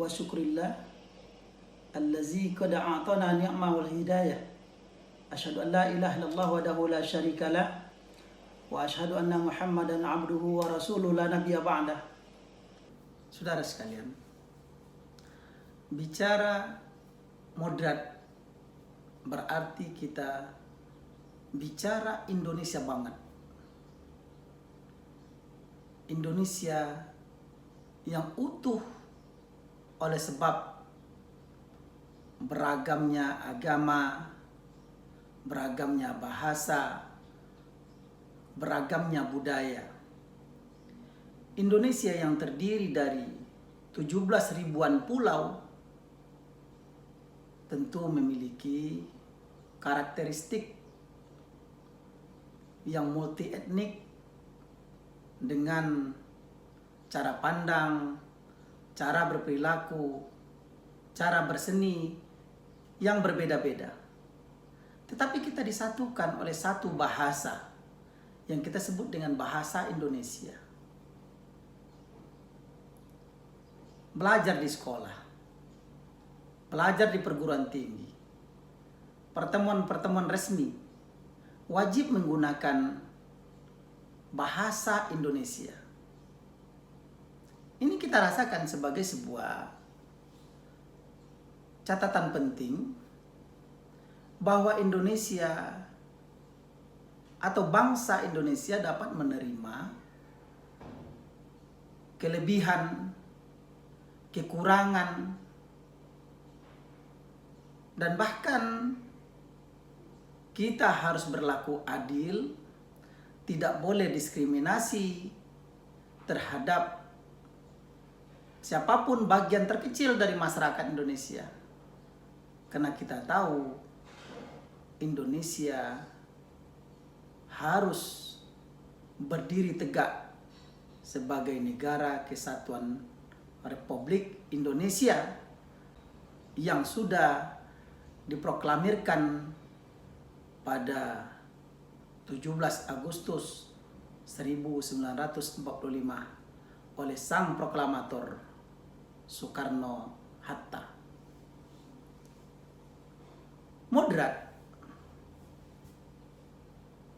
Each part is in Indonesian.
wa syukrillah allazi qad a'tana ni'ma wal hidayah. Asyhadu an la ilaha illallah wahdahu la syarika lah wa asyhadu anna Muhammadan abduhu wa rasuluhu la nabiyya ba'dah. Saudara sekalian, bicara moderat berarti kita bicara Indonesia banget. Indonesia yang utuh oleh sebab beragamnya agama, beragamnya bahasa, beragamnya budaya. Indonesia yang terdiri dari 17 ribuan pulau tentu memiliki karakteristik yang multi etnik dengan cara pandang, cara berperilaku, cara berseni yang berbeda-beda. Tetapi kita disatukan oleh satu bahasa yang kita sebut dengan bahasa Indonesia. Belajar di sekolah, belajar di perguruan tinggi, pertemuan-pertemuan resmi wajib menggunakan bahasa Indonesia. Ini kita rasakan sebagai sebuah catatan penting bahwa Indonesia atau bangsa Indonesia dapat menerima kelebihan, kekurangan, dan bahkan kita harus berlaku adil, tidak boleh diskriminasi terhadap siapapun bagian terkecil dari masyarakat Indonesia. Karena kita tahu Indonesia harus berdiri tegak sebagai negara kesatuan Republik Indonesia yang sudah diproklamirkan pada 17 Agustus 1945 oleh sang proklamator Soekarno-Hatta.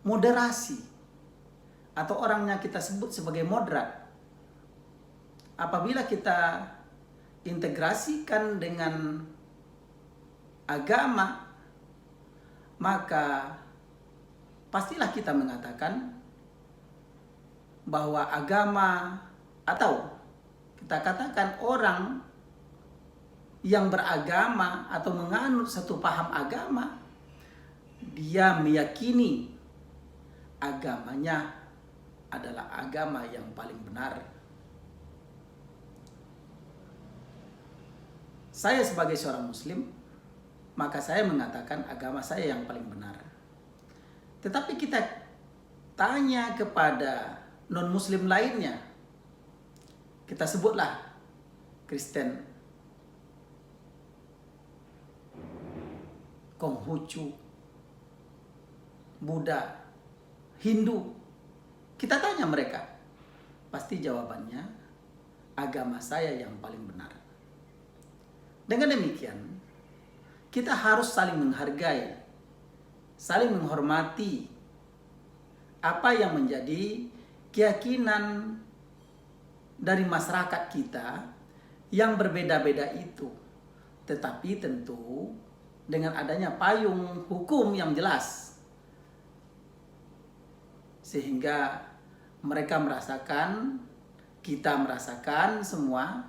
Moderasi atau orangnya kita sebut sebagai moderat. Apabila kita integrasikan dengan agama, maka pastilah kita mengatakan bahwa agama atau kita katakan orang yang beragama atau menganut satu paham agama, dia meyakini agamanya adalah agama yang paling benar. Saya sebagai seorang muslim, maka saya mengatakan agama saya yang paling benar. Tetapi kita tanya kepada non-muslim lainnya, kita sebutlah Kristen, Konghucu, Buddha, Hindu. Kita tanya mereka, pasti jawabannya agama saya yang paling benar. Dengan demikian, kita harus saling menghargai, saling menghormati apa yang menjadi keyakinan dari masyarakat kita yang berbeda-beda itu. Tetapi tentu dengan adanya payung hukum yang jelas, sehingga mereka merasakan, kita merasakan semua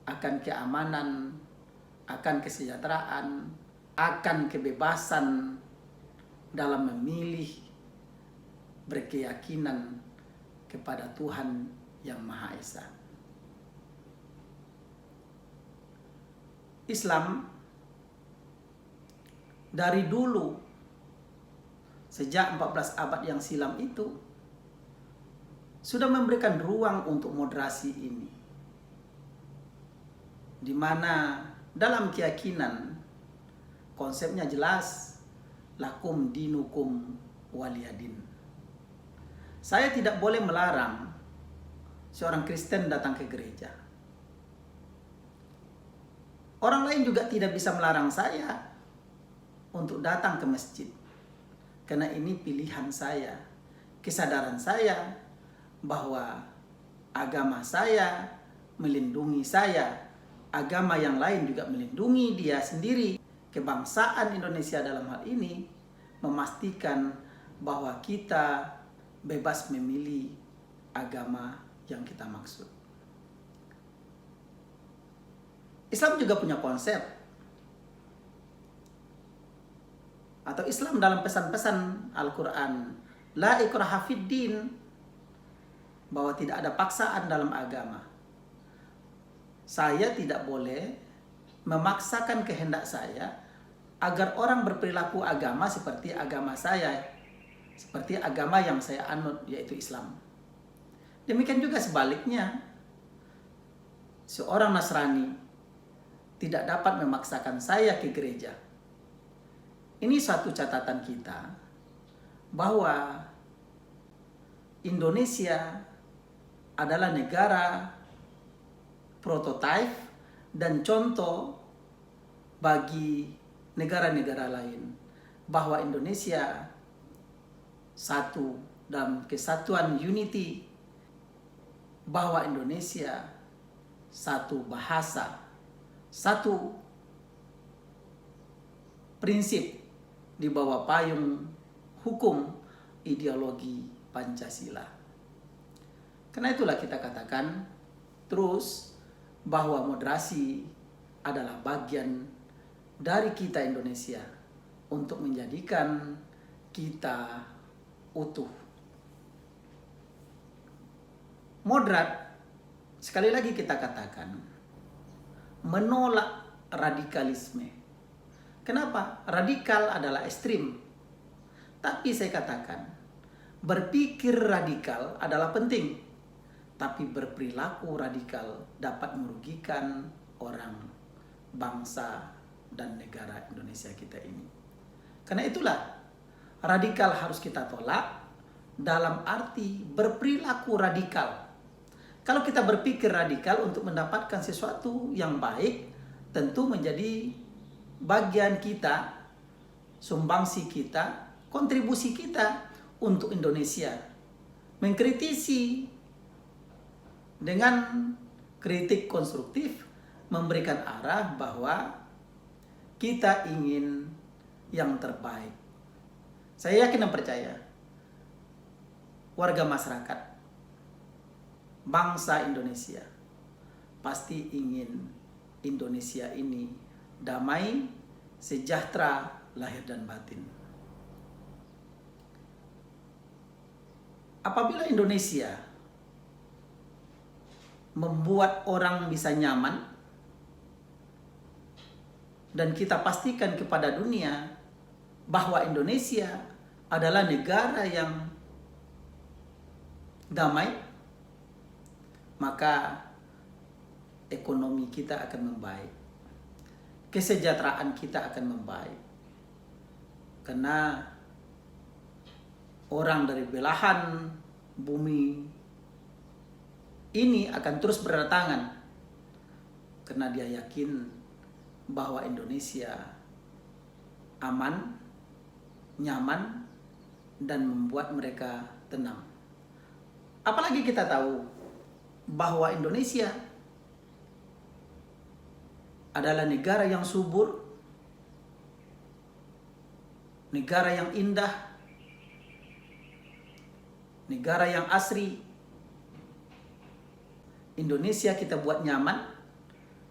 akan keamanan, akan kesejahteraan, akan kebebasan dalam memilih, berkeyakinan kepada Tuhan yang Maha Esa. Islam dari dulu, sejak 14 abad yang silam itu, sudah memberikan ruang untuk moderasi ini, di mana dalam keyakinan konsepnya jelas, lakum dinukum waliyadin. Saya tidak boleh melarang seorang Kristen datang ke gereja. Orang lain juga tidak bisa melarang saya untuk datang ke masjid. Karena ini pilihan saya, kesadaran saya bahwa agama saya melindungi saya, agama yang lain juga melindungi dia sendiri. Kebangsaan Indonesia dalam hal ini memastikan bahwa kita bebas memilih agama yang kita maksud. Islam juga punya konsep, atau Islam dalam pesan-pesan Al-Quran, la ikraha fid din, bahwa tidak ada paksaan dalam agama. Saya tidak boleh memaksakan kehendak saya agar orang berperilaku agama seperti agama saya, seperti agama yang saya anut, yaitu Islam. Demikian juga sebaliknya, seorang Nasrani tidak dapat memaksakan saya ke gereja. Ini suatu catatan kita bahwa Indonesia adalah negara prototipe dan contoh bagi negara-negara lain, bahwa Indonesia satu dalam kesatuan unity, bahwa Indonesia satu bahasa, satu prinsip di bawah payung hukum ideologi Pancasila. Karena itulah kita katakan terus bahwa moderasi adalah bagian dari kita Indonesia untuk menjadikan kita utuh. Moderat, sekali lagi kita katakan, menolak radikalisme. Kenapa? Radikal adalah ekstrim. Tapi saya katakan, berpikir radikal adalah penting. Tapi berperilaku radikal dapat merugikan orang, bangsa, dan negara Indonesia kita ini. Karena itulah, radikal harus kita tolak dalam arti berperilaku radikal. Kalau kita berpikir radikal untuk mendapatkan sesuatu yang baik, tentu menjadi bagian kita, sumbangsi kita, kontribusi kita untuk Indonesia. Mengkritisi dengan kritik konstruktif, memberikan arah bahwa kita ingin yang terbaik. Saya yakin dan percaya, warga masyarakat, bangsa Indonesia pasti ingin Indonesia ini damai, sejahtera, lahir dan batin. Apabila Indonesia membuat orang bisa nyaman, dan kita pastikan kepada dunia bahwa Indonesia adalah negara yang damai, maka ekonomi kita akan membaik, kesejahteraan kita akan membaik. Karena orang dari belahan bumi ini akan terus berdatangan, karena dia yakin bahwa Indonesia aman, nyaman, dan membuat mereka tenang. Apalagi kita tahu bahwa Indonesia adalah negara yang subur, negara yang indah, negara yang asri. Indonesia kita buat nyaman,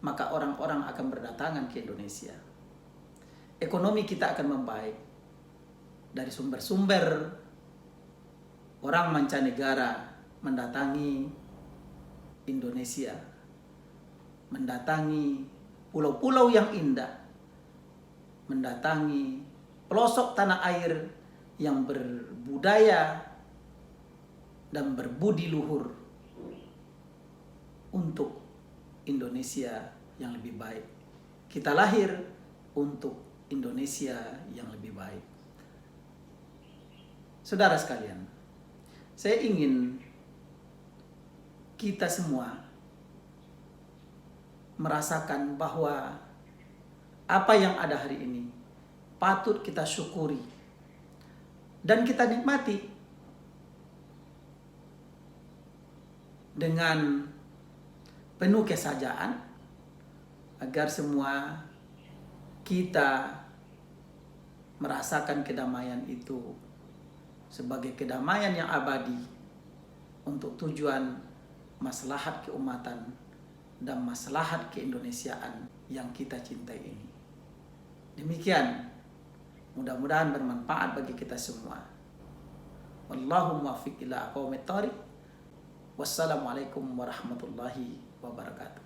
maka orang-orang akan berdatangan ke Indonesia. Ekonomi kita akan membaik dari sumber-sumber orang mancanegara mendatangi Indonesia, mendatangi pulau-pulau yang indah, mendatangi pelosok tanah air yang berbudaya dan berbudi luhur untuk Indonesia yang lebih baik. Kita lahir untuk Indonesia yang lebih baik. Saudara sekalian, saya ingin kita semua merasakan bahwa Apa yang ada hari ini patut kita syukuri dan kita nikmati dengan penuh kesajaan, agar semua kita merasakan kedamaian itu sebagai kedamaian yang abadi untuk tujuan maslahat keumatan dan maslahat keindonesiaan yang kita cintai ini. Demikian, mudah-mudahan bermanfaat bagi kita semua. Wallahu muwaffiq ila aqwamit thoriq. Wassalamualaikum warahmatullahi wabarakatuh.